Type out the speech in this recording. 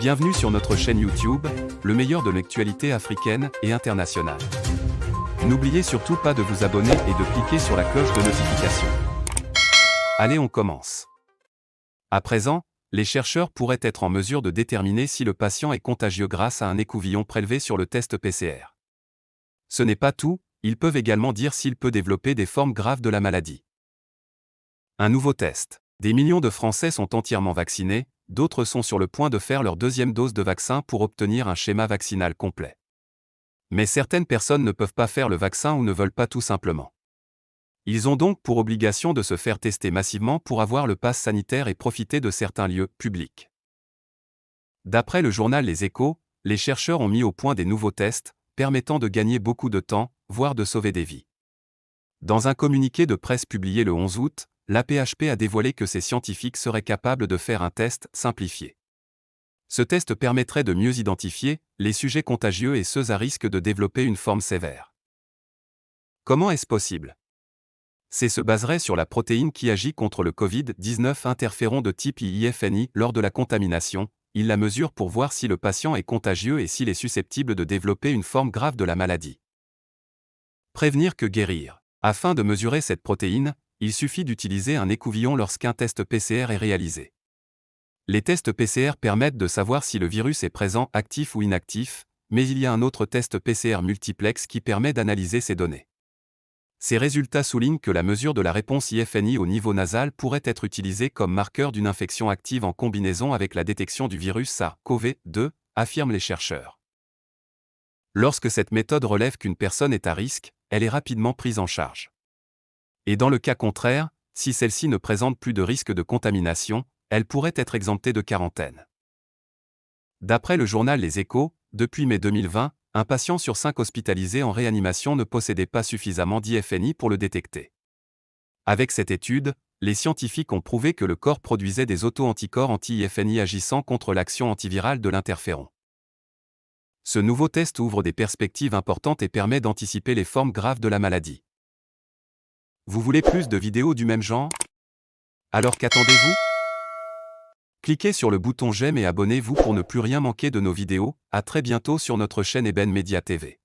Bienvenue sur notre chaîne YouTube, le meilleur de l'actualité africaine et internationale. N'oubliez surtout pas de vous abonner et de cliquer sur la cloche de notification. Allez, on commence. À présent, les chercheurs pourraient être en mesure de déterminer si le patient est contagieux grâce à un écouvillon prélevé sur le test PCR. Ce n'est pas tout, ils peuvent également dire s'il peut développer des formes graves de la maladie. Un nouveau test. Des millions de Français sont entièrement vaccinés, d'autres sont sur le point de faire leur deuxième dose de vaccin pour obtenir un schéma vaccinal complet. Mais certaines personnes ne peuvent pas faire le vaccin ou ne veulent pas tout simplement. Ils ont donc pour obligation de se faire tester massivement pour avoir le pass sanitaire et profiter de certains lieux publics. D'après le journal Les Échos, les chercheurs ont mis au point des nouveaux tests, permettant de gagner beaucoup de temps, voire de sauver des vies. Dans un communiqué de presse publié le 11 août, l'AP-HP a dévoilé que ces scientifiques seraient capables de faire un test simplifié. Ce test permettrait de mieux identifier les sujets contagieux et ceux à risque de développer une forme sévère. Comment est-ce possible? C'est se baserait sur la protéine qui agit contre le Covid-19 interféron de type IFNI lors de la contamination. Il la mesure pour voir si le patient est contagieux et s'il est susceptible de développer une forme grave de la maladie. Prévenir que guérir. Afin de mesurer cette protéine, il suffit d'utiliser un écouvillon lorsqu'un test PCR est réalisé. Les tests PCR permettent de savoir si le virus est présent, actif ou inactif, mais il y a un autre test PCR multiplex qui permet d'analyser ces données. Ces résultats soulignent que la mesure de la réponse IFNI au niveau nasal pourrait être utilisée comme marqueur d'une infection active en combinaison avec la détection du virus SARS-CoV-2, affirment les chercheurs. Lorsque cette méthode relève qu'une personne est à risque, elle est rapidement prise en charge. Et dans le cas contraire, si celle-ci ne présente plus de risque de contamination, elle pourrait être exemptée de quarantaine. D'après le journal Les Échos, depuis mai 2020, un patient sur 5 hospitalisé en réanimation ne possédait pas suffisamment d'IFNI pour le détecter. Avec cette étude, les scientifiques ont prouvé que le corps produisait des auto-anticorps anti-IFNI agissant contre l'action antivirale de l'interféron. Ce nouveau test ouvre des perspectives importantes et permet d'anticiper les formes graves de la maladie. Vous voulez plus de vidéos du même genre? Alors qu'attendez-vous? Cliquez sur le bouton j'aime et abonnez-vous pour ne plus rien manquer de nos vidéos. À très bientôt sur notre chaîne Eben Media TV.